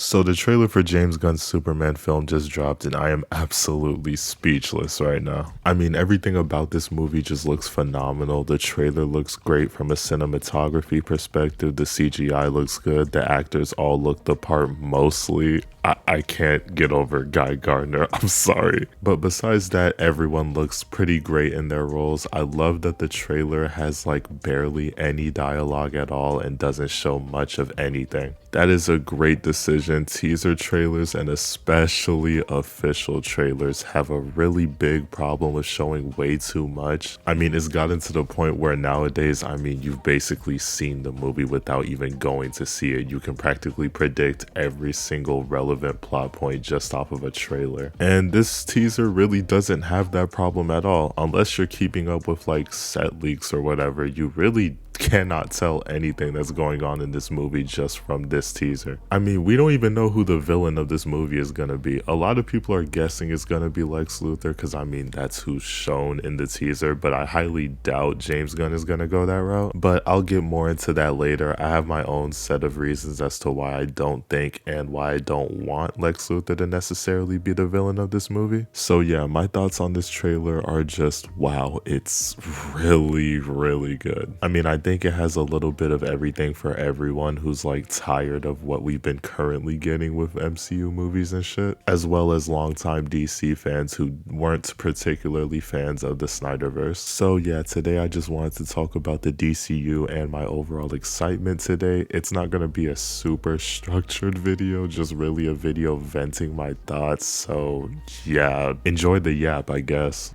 So the trailer for James Gunn's Superman film just dropped and I am absolutely speechless right now. I mean, everything about this movie just looks phenomenal. The trailer looks great from a cinematography perspective. The CGI looks good. The actors all look the part mostly. I can't get over Guy Gardner. I'm sorry. But besides that, everyone looks pretty great in their roles. I love that the trailer has like barely any dialogue at all and doesn't show much of anything. That is a great decision. Teaser trailers and especially official trailers have a really big problem with showing way too much. I mean, it's gotten to the point where nowadays, you've basically seen the movie without even going to see it. You can practically predict every single relevant plot point just off of a trailer. And this teaser really doesn't have that problem at all. Unless you're keeping up with like set leaks or whatever, you really cannot tell anything that's going on in this movie just from this teaser. I mean, we don't even know who the villain of this movie is gonna be. A lot of people are guessing it's gonna be Lex Luthor because that's who's shown in the teaser, but I highly doubt James Gunn is gonna go that route. But I'll get more into that later. I have my own set of reasons as to why I don't think and why I don't want Lex Luthor to necessarily be the villain of this movie. So yeah, my thoughts on this trailer are just, wow, it's really, really good. I think it has a little bit of everything for everyone who's like tired of what we've been currently getting with MCU movies and shit, as well as longtime DC fans who weren't particularly fans of the Snyderverse. So yeah, today I just wanted to talk about the DCU and my overall excitement today. It's not going to be a super structured video, just really a video venting my thoughts. So yeah, enjoy the yap, I guess.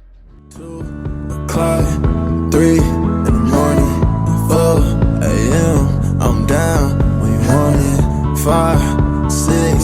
2 o'clock, 3 in the morning, 4 a.m. I'm down when you want it. 5, 6,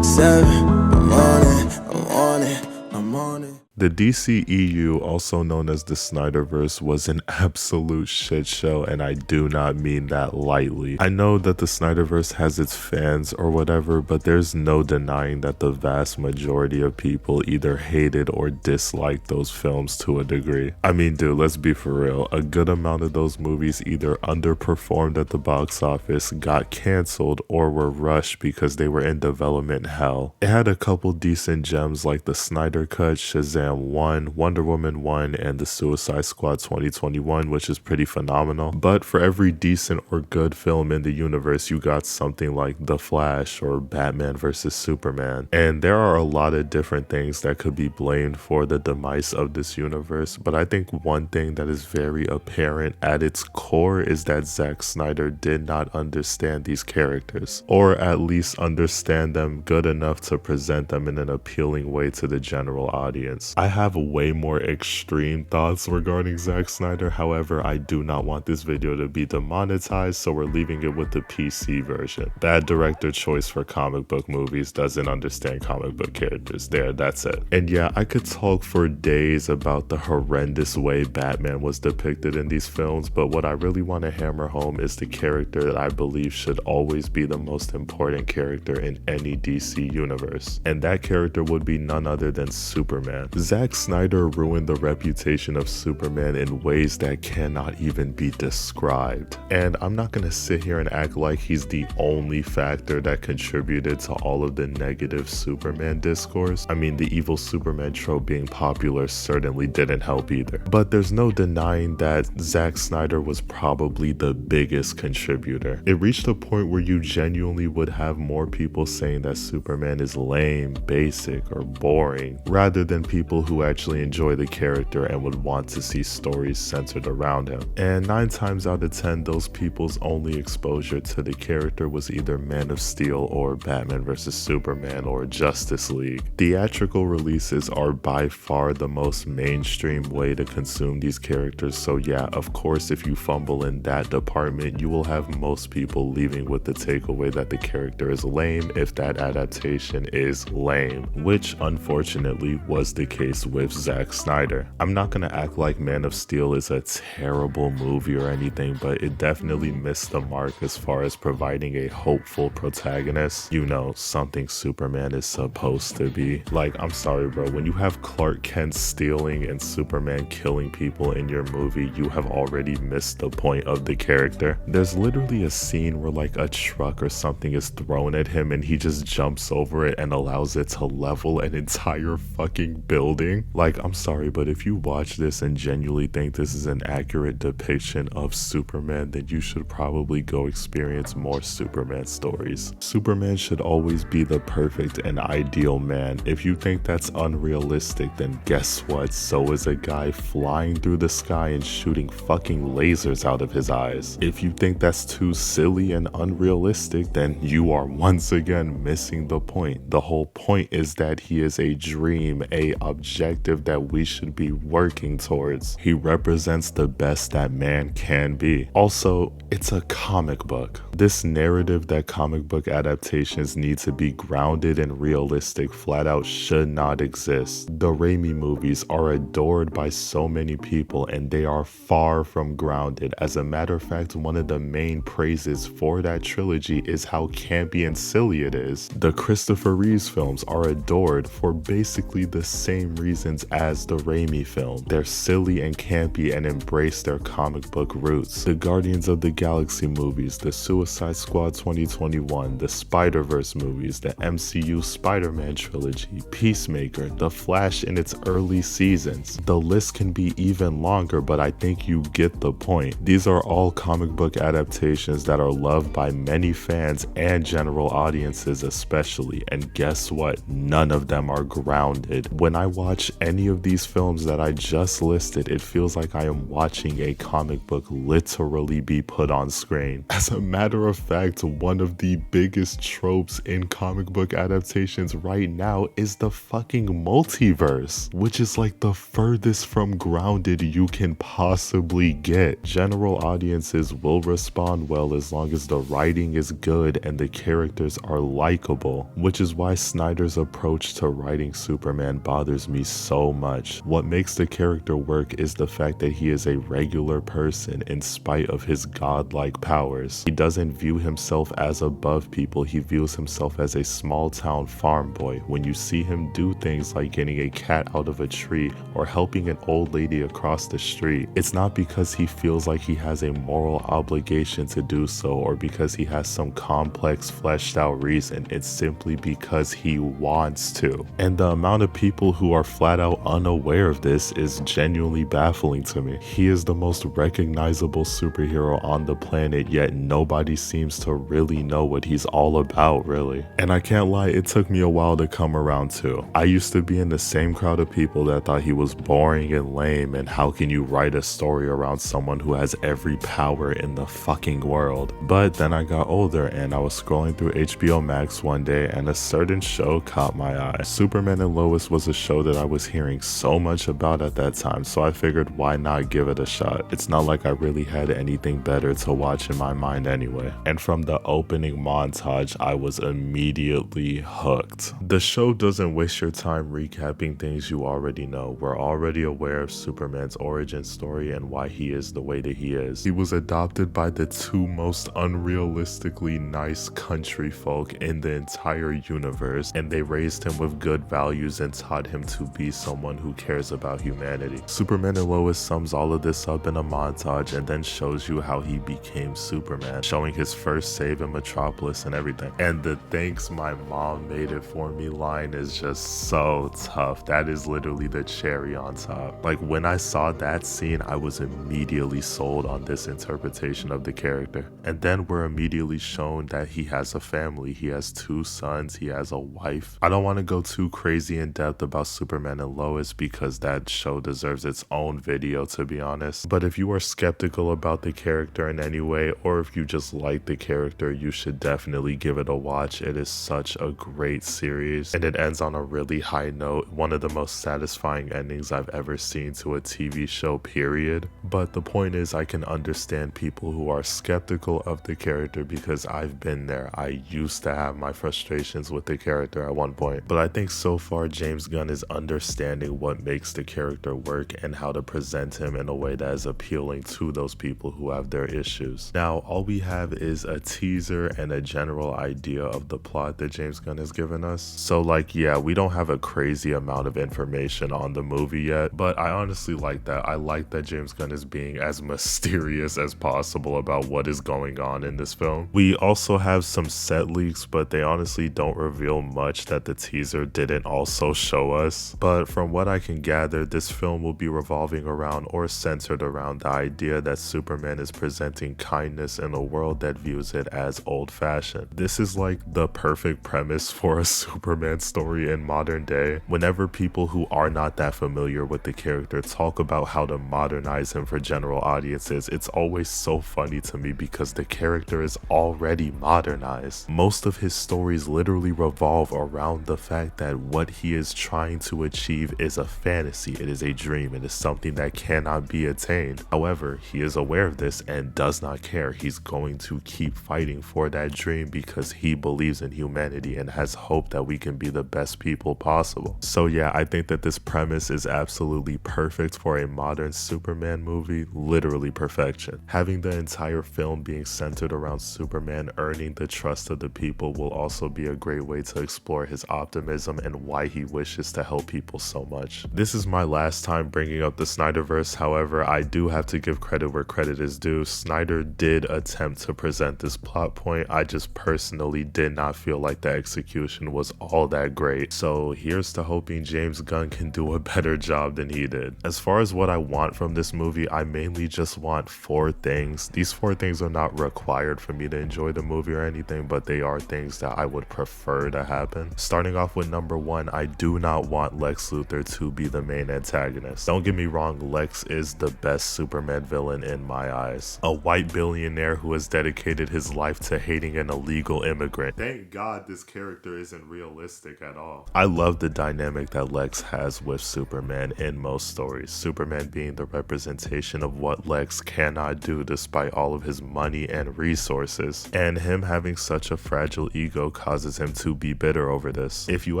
7, I'm on it, I'm on it, I'm on it. The DCEU, also known as the Snyderverse, was an absolute shit show, and I do not mean that lightly. I know that the Snyderverse has its fans or whatever, but there's no denying that the vast majority of people either hated or disliked those films to a degree. Dude, let's be for real. A good amount of those movies either underperformed at the box office, got canceled, or were rushed because they were in development hell. It had a couple decent gems like the Snyder Cut, Shazam 1, Wonder Woman 1, and the Suicide Squad 2021, which is pretty phenomenal. But for every decent or good film in the universe, you got something like The Flash or Batman vs Superman. And there are a lot of different things that could be blamed for the demise of this universe, but I think one thing that is very apparent at its core is that Zack Snyder did not understand these characters, or at least understand them good enough to present them in an appealing way to the general audience. I have way more extreme thoughts regarding Zack Snyder, however, I do not want this video to be demonetized, so we're leaving it with the PC version. Bad director choice for comic book movies, doesn't understand comic book characters. There, that's it. And yeah, I could talk for days about the horrendous way Batman was depicted in these films, but what I really want to hammer home is the character that I believe should always be the most important character in any DC universe. And that character would be none other than Superman. Zack Snyder ruined the reputation of Superman in ways that cannot even be described. And I'm not gonna sit here and act like he's the only factor that contributed to all of the negative Superman discourse. The evil Superman trope being popular certainly didn't help either. But there's no denying that Zack Snyder was probably the biggest contributor. It reached a point where you genuinely would have more people saying that Superman is lame, basic, or boring, rather than people who actually enjoy the character and would want to see stories centered around him. And 9 times out of 10, those people's only exposure to the character was either Man of Steel or Batman vs Superman or Justice League. Theatrical releases are by far the most mainstream way to consume these characters, so yeah, of course, if you fumble in that department, you will have most people leaving with the takeaway that the character is lame if that adaptation is lame, which unfortunately was the case with Zack Snyder. I'm not gonna act like Man of Steel is a terrible movie or anything, but it definitely missed the mark as far as providing a hopeful protagonist. You know, something Superman is supposed to be. Like, I'm sorry bro, when you have Clark Kent stealing and Superman killing people in your movie, you have already missed the point of the character. There's literally a scene where like a truck or something is thrown at him and he just jumps over it and allows it to level an entire fucking building. Like, I'm sorry, but if you watch this and genuinely think this is an accurate depiction of Superman, then you should probably go experience more Superman stories. Superman should always be the perfect and ideal man. If you think that's unrealistic, then guess what? So is a guy flying through the sky and shooting fucking lasers out of his eyes. If you think that's too silly and unrealistic, then you are once again missing the point. The whole point is that he is a dream, a objective that we should be working towards. He represents the best that man can be. Also, it's a comic book. This narrative that comic book adaptations need to be grounded and realistic flat out should not exist. The Raimi movies are adored by so many people and they are far from grounded. As a matter of fact, one of the main praises for that trilogy is how campy and silly it is. The Christopher Reeves films are adored for basically the same reasons as the Raimi film. They're silly and campy and embrace their comic book roots. The Guardians of the Galaxy movies, the Suicide Squad 2021, the Spider-Verse movies, the MCU Spider-Man trilogy, Peacemaker, The Flash in its early seasons. The list can be even longer, but I think you get the point. These are all comic book adaptations that are loved by many fans and general audiences especially, and guess what? None of them are grounded. When I watch any of these films that I just listed, it feels like I am watching a comic book literally be put on screen. As a matter of fact, one of the biggest tropes in comic book adaptations right now is the fucking multiverse, which is like the furthest from grounded you can possibly get. General audiences will respond well as long as the writing is good and the characters are likable, which is why Snyder's approach to writing Superman bothers me so much. What makes the character work is the fact that he is a regular person in spite of his godlike powers. He doesn't view himself as above people, he views himself as a small town farm boy. When you see him do things like getting a cat out of a tree or helping an old lady across the street, it's not because he feels like he has a moral obligation to do so or because he has some complex fleshed out reason. It's simply because he wants to. And the amount of people who are flat out unaware of this is genuinely baffling to me. He is the most recognizable superhero on the planet, yet nobody seems to really know what he's all about, really. And I can't lie, it took me a while to come around to. I used to be in the same crowd of people that thought he was boring and lame, and how can you write a story around someone who has every power in the fucking world? But then I got older and I was scrolling through HBO Max one day and a certain show caught my eye. Superman and Lois was a show that I was hearing so much about at that time, so I figured why not give it a shot. It's not like I really had anything better to watch in my mind anyway. And from the opening montage, I was immediately hooked. The show doesn't waste your time recapping things you already know. We're already aware of Superman's origin story and why he is the way that he is. He was adopted by the two most unrealistically nice country folk in the entire universe, and they raised him with good values and taught him to be someone who cares about humanity. Superman and Lois sums all of this up in a montage and then shows you how he became Superman, showing his first save in Metropolis and everything. And the "thanks my mom made it for me" line is just so tough. That is literally the cherry on top. Like, when I saw that scene, I was immediately sold on this interpretation of the character. And then we're immediately shown that he has a family. He has 2 sons, he has a wife. I don't want to go too crazy in depth about Superman and Lois because that show deserves its own video, to be honest. But if you are skeptical about the character in any way, or if you just like the character, you should definitely give it a watch. It is such a great series and it ends on a really high note. One of the most satisfying endings I've ever seen to a TV show, period. But the point is, I can understand people who are skeptical of the character because I've been there. I used to have my frustrations with the character at one point. But I think so far James Gunn is understanding what makes the character work and how to present him in a way that is appealing to those people who have their issues. Now, all we have is a teaser and a general idea of the plot that James Gunn has given us. So like, yeah, we don't have a crazy amount of information on the movie yet, but I honestly like that. I like that James Gunn is being as mysterious as possible about what is going on in this film. We also have some set leaks, but they honestly don't reveal much that the teaser didn't also show us. But from what I can gather, this film will be revolving around or centered around the idea that Superman is presenting kindness in a world that views it as old-fashioned. This is like the perfect premise for a Superman story in modern day. Whenever people who are not that familiar with the character talk about how to modernize him for general audiences, it's always so funny to me because the character is already modernized. Most of his stories literally revolve around the fact that what he is trying to achieve is a fantasy, it is a dream, it is something that cannot be attained. However, he is aware of this and does not care. He's going to keep fighting for that dream because he believes in humanity and has hope that we can be the best people possible. So yeah, I think that this premise is absolutely perfect for a modern Superman movie, literally perfection. Having the entire film being centered around Superman earning the trust of the people will also be a great way to explore his optimism and why he wishes to help people so much. This is my last time bringing up the Snyderverse, however, I do have to give credit where credit is due. Snyder did attempt to present this plot point. I just personally did not feel like the execution was all that great. So here's to hoping James Gunn can do a better job than he did. As far as what I want from this movie, I mainly just want 4 things. These 4 things are not required for me to enjoy the movie or anything, but they are things that I would prefer to happen. Starting off with number 1, I do not want Lex Luthor to be the main antagonist. Don't get me wrong, Lex is the best Superman villain in my eyes. A white billionaire who has dedicated his life to hating an illegal immigrant. Thank God this character isn't realistic at all. I love the dynamic that Lex has with Superman in most stories. Superman being the representation of what Lex cannot do despite all of his money and resources. And him having such a fragile ego causes him to be bitter over this. If you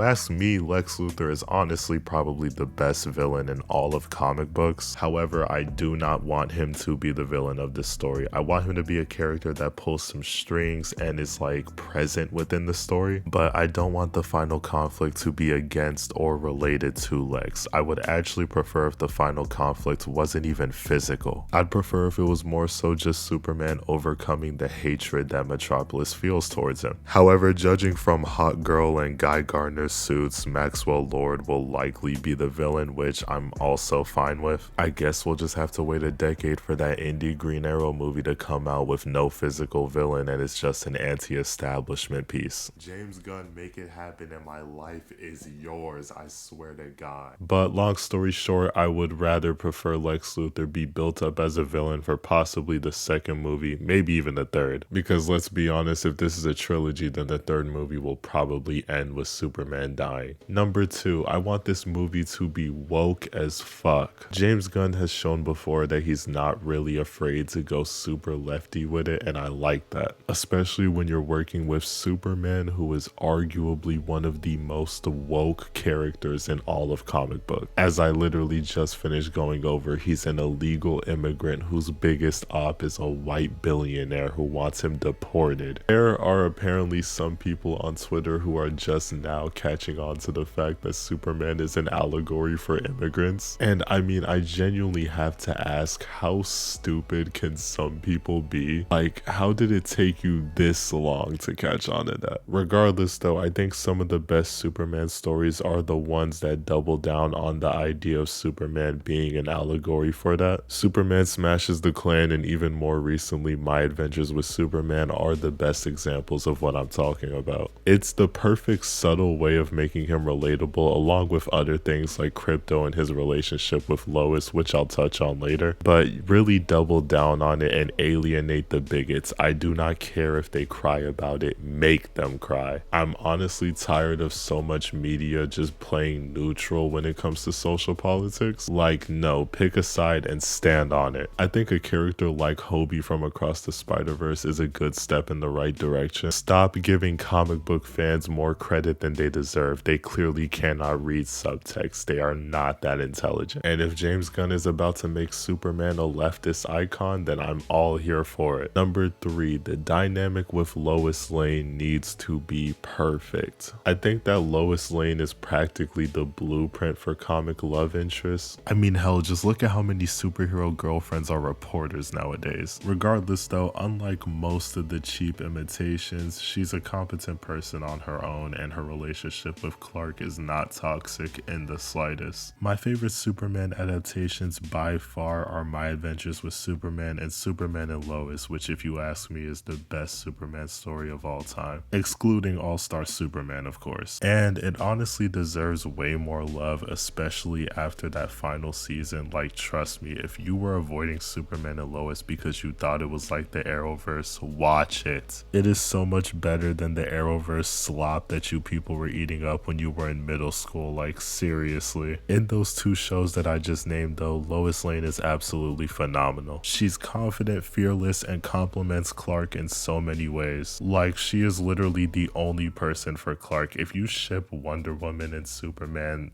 ask me, Lex Luthor is honestly probably the best villain in all of comic books. However, I do not want him to be the villain of this story. I want him to be a character that pulls some strings and is like present within the story, but I don't want the final conflict to be against or related to Lex. I would actually prefer if the final conflict wasn't even physical. I'd prefer if it was more so just Superman overcoming the hatred that Metropolis feels towards him. However, judging from Hot Girl and Guy Gardner's suits, Maxwell Lord will likely be the villain, which I'm also fine with. I guess we'll just have to wait a decade for that indie Green Arrow movie to come out with no physical villain and it's just an anti-establishment piece. James Gunn, make it happen and my life is yours, I swear to God. But long story short, I would rather prefer Lex Luthor be built up as a villain for possibly the second movie, maybe even the third. Because let's be honest, if this is a trilogy, then the third movie will probably end with Superman dying. Number 2, I want this movie to be woke as fuck. James Gunn has shown before that he's not really afraid to go super lefty with it, and I like that. Especially when you're working with Superman, who is arguably one of the most woke characters in all of comic book. As I literally just finished going over, he's an illegal immigrant whose biggest op is a white billionaire who wants him deported. There are apparently some people on Twitter who are just now catching on to the fact that Superman is an allegory for immigrants. And I mean, I genuinely have to ask, how stupid can some people be? Like, how did it take you this long to catch on to that? Regardless though, I think some of the best Superman stories are the ones that double down on the idea of Superman being an allegory for that. Superman smashes the Klan, and even more recently, My Adventures with Superman are the best examples of what I'm talking about. It's the perfect subtle way of making him relatable, along with other things like Crypto and his relationship with Lois, which I'll touch on later, but really double down on it and alienate the bigots. I do not care if they cry about it, make them cry. I'm honestly tired of so much media just playing neutral when it comes to social politics. Like, no, pick a side and stand on it. I think a character like Hobie from Across the Spider-Verse is a good step in the right direction. Stop giving comic book fans more credit than they deserve. They clearly cannot not read subtext. They are not that intelligent. And if James Gunn is about to make Superman a leftist icon, then I'm all here for it. Number 3, the dynamic with Lois Lane needs to be perfect. I think that Lois Lane is practically the blueprint for comic love interests. I mean, hell, just look at how many superhero girlfriends are reporters nowadays. Regardless though, unlike most of the cheap imitations, she's a competent person on her own, and her relationship with Clark is not toxic in the slightest. My favorite Superman adaptations by far are My Adventures with Superman and Superman and Lois, which if you ask me is the best Superman story of all time, excluding All-Star Superman of course. And it honestly deserves way more love, especially after that final season. Like, trust me, if you were avoiding Superman and Lois because you thought it was like the Arrowverse, watch it. It is so much better than the Arrowverse slop that you people were eating up when you were in middle school, like seriously. In those 2 shows that I just named though, Lois Lane is absolutely phenomenal. She's confident, fearless, and compliments Clark in so many ways. Like, she is literally the only person for Clark. If you ship Wonder Woman and Superman,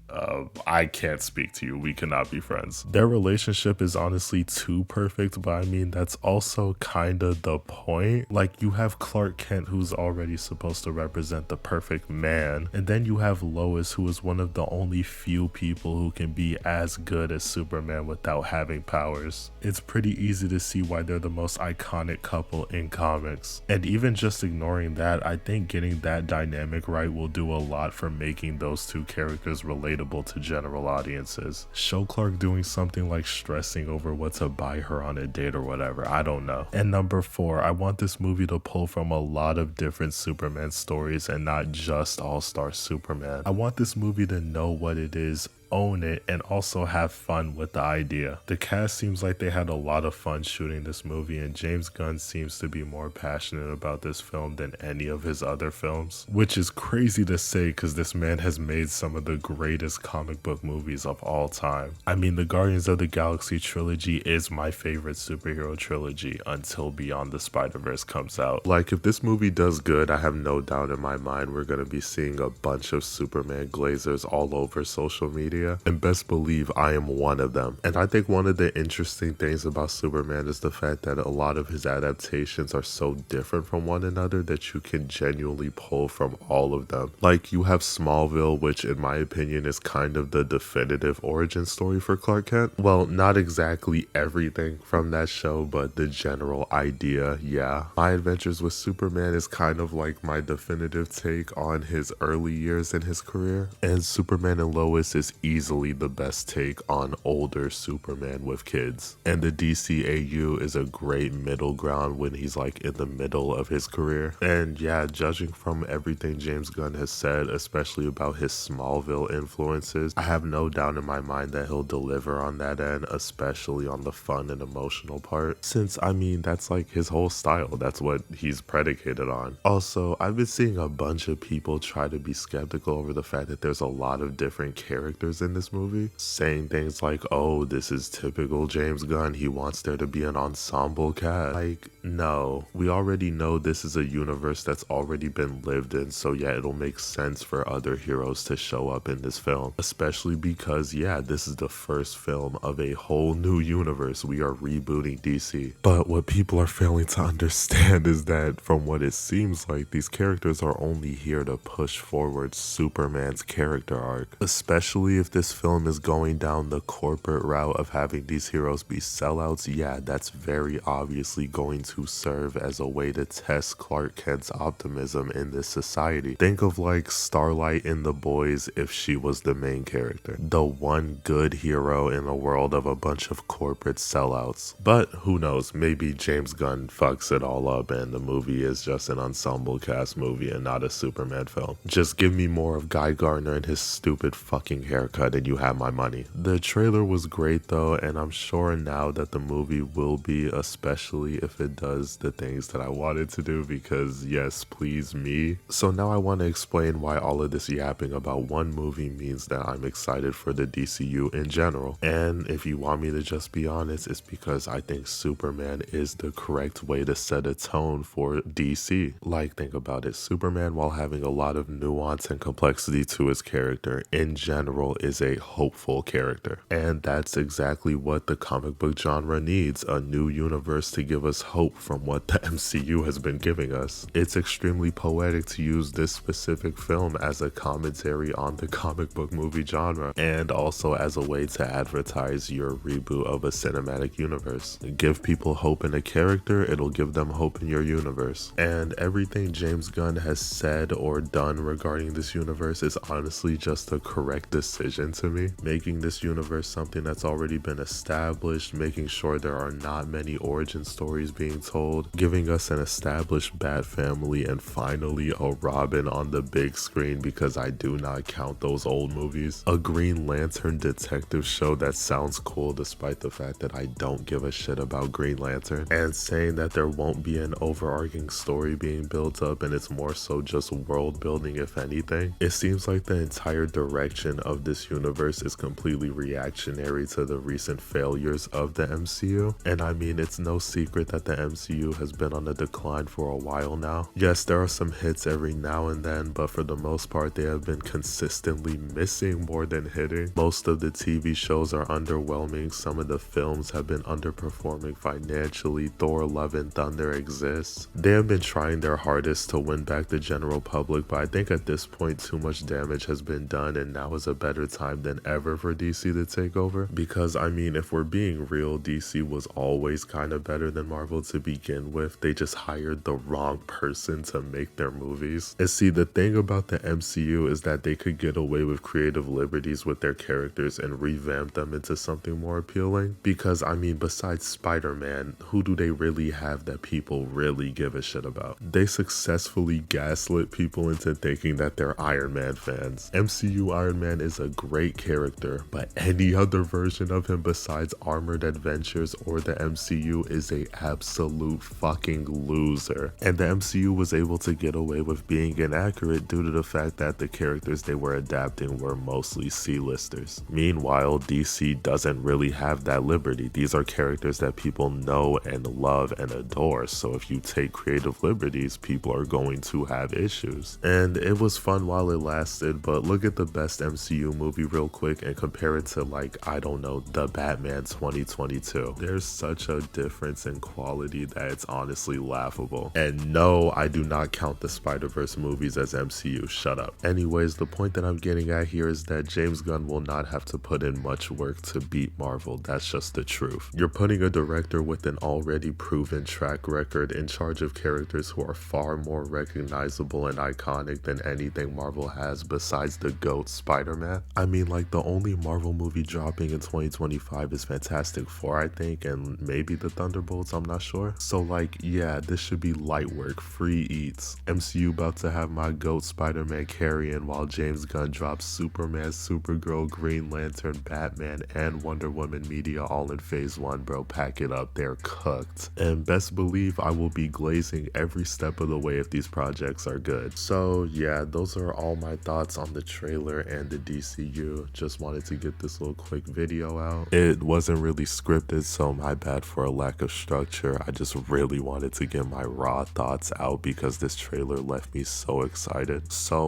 I can't speak to you. We cannot be friends. Their relationship is honestly too perfect, but I mean, that's also kinda the point. Like, you have Clark Kent, who's already supposed to represent the perfect man, and then you have Lois, who is one of the only few people who can be as good as Superman without having powers. It's pretty easy to see why they're the most iconic couple in comics. And even just ignoring that, I think getting that dynamic right will do a lot for making those 2 characters relatable to general audiences. Show Clark doing something like stressing over what to buy her on a date or whatever, I don't know. And number 4, I want this movie to pull from a lot of different Superman stories and not just All-Star Superman. I want this movie to know what it is, own it, and also have fun with the idea. The cast seems like they had a lot of fun shooting this movie, and James Gunn seems to be more passionate about this film than any of his other films, which is crazy to say because this man has made some of the greatest comic book movies of all time. I mean, the Guardians of the Galaxy trilogy is my favorite superhero trilogy until Beyond the Spider-Verse comes out. Like, if this movie does good, I have no doubt in my mind we're gonna be seeing a bunch of Superman glazers all over social media, and best believe I am one of them. And I think one of the interesting things about Superman is the fact that a lot of his adaptations are so different from one another that you can genuinely pull from all of them. Like, you have Smallville, which in my opinion is kind of the definitive origin story for Clark Kent. Well, not exactly everything from that show, but the general idea, yeah. My Adventures with Superman is kind of like my definitive take on his early years in his career, and Superman and Lois is easily the best take on older Superman with kids. And the DCAU is a great middle ground when he's like in the middle of his career. And yeah, judging from everything James Gunn has said, especially about his Smallville influences, I have no doubt in my mind that he'll deliver on that end, especially on the fun and emotional part. Since, I mean, that's like his whole style. That's what he's predicated on. Also, I've been seeing a bunch of people try to be skeptical over the fact that there's a lot of different characters in this movie, saying things like, oh, this is typical James Gunn, he wants there to be an ensemble cast. Like, no, we already know this is a universe that's already been lived in, so yeah, it'll make sense for other heroes to show up in this film, especially because, yeah, this is the first film of a whole new universe. We are rebooting DC. But what people are failing to understand is that from what it seems like, these characters are only here to push forward Superman's character arc, especially if this film is going down the corporate route of having these heroes be sellouts. Yeah, that's very obviously going to serve as a way to test Clark Kent's optimism in this society. Think of like Starlight in The Boys if she was the main character, the one good hero in a world of a bunch of corporate sellouts. But who knows, maybe James Gunn fucks it all up and the movie is just an ensemble cast movie and not a Superman film. Just give me more of Guy Gardner and his stupid fucking haircut. haircut and you have my money. The trailer was great though, and I'm sure now that the movie will be, especially if it does the things that I wanted to do, because yes, please me. So now I want to explain why all of this yapping about one movie means that I'm excited for the DCU in general. And if you want me to just be honest, it's because I think Superman is the correct way to set a tone for DC. Like, think about it, Superman, while having a lot of nuance and complexity to his character, in general is a hopeful character. And that's exactly what the comic book genre needs, a new universe to give us hope from what the MCU has been giving us. It's extremely poetic to use this specific film as a commentary on the comic book movie genre, and also as a way to advertise your reboot of a cinematic universe. Give people hope in a character, it'll give them hope in your universe. And everything James Gunn has said or done regarding this universe is honestly just the correct decision to me. Making this universe something that's already been established, making sure there are not many origin stories being told, giving us an established Bat family, and finally a Robin on the big screen, because I do not count those old movies. A Green Lantern detective show that sounds cool despite the fact that I don't give a shit about Green Lantern, and saying that there won't be an overarching story being built up and it's more so just world building if anything. It seems like the entire direction of this universe is completely reactionary to the recent failures of the MCU. And I mean, it's no secret that the MCU has been on a decline for a while now. Yes, there are some hits every now and then, but for the most part they have been consistently missing more than hitting. Most of the TV shows are underwhelming, some of the films have been underperforming financially. Thor: Love and Thunder exists. They have been trying their hardest to win back the general public, but I think at this point too much damage has been done, and now is a better time than ever for DC to take over. Because I mean, if we're being real, DC was always kind of better than Marvel to begin with. They just hired the wrong person to make their movies. And see, the thing about the MCU is that they could get away with creative liberties with their characters and revamp them into something more appealing. Because I mean, besides Spider-Man, who do they really have that people really give a shit about? They successfully gaslit people into thinking that they're Iron Man fans. MCU Iron Man is a great character, but any other version of him besides Armored Adventures or the MCU is a absolute fucking loser. And the MCU was able to get away with being inaccurate due to the fact that the characters they were adapting were mostly C-listers. Meanwhile, DC doesn't really have that liberty. These are characters that people know and love and adore, so if you take creative liberties, people are going to have issues. And it was fun while it lasted, but look at the best MCU movie real quick and compare it to, like, I don't know, The Batman 2022. There's such a difference in quality that it's honestly laughable. And no, I do not count the Spider-Verse movies as MCU, shut up. Anyways, the point that I'm getting at here is that James Gunn will not have to put in much work to beat Marvel. That's just the truth. You're putting a director with an already proven track record in charge of characters who are far more recognizable and iconic than anything Marvel has besides the GOAT Spider-Man. I mean, like, the only Marvel movie dropping in 2025 is Fantastic Four, I think, and maybe the Thunderbolts, I'm not sure. So like, yeah, this should be light work, free eats. MCU about to have my GOAT Spider-Man carrying while James Gunn drops Superman, Supergirl, Green Lantern, Batman, and Wonder Woman media all in phase 1, bro. Pack it up, they're cooked. And best believe I will be glazing every step of the way if these projects are good. So yeah, those are all my thoughts on the trailer and the DCU. Just wanted to get this little quick video out. It wasn't really scripted, so my bad for a lack of structure. I just really wanted to get my raw thoughts out because this trailer left me so excited. So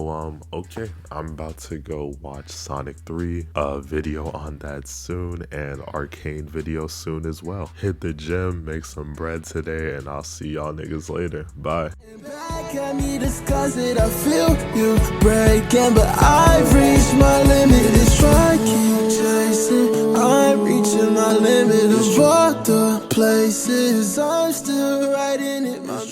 okay, I'm about to go watch Sonic 3, a video on that soon, and Arcane video soon as well. Hit the gym, make some bread today, and I'll see y'all niggas later. Bye. Back at me, discuss it, I feel you breaking, but I've reached my limit. It's try, keep chasing, I'm reaching my limit of all the places I'm still writing it. My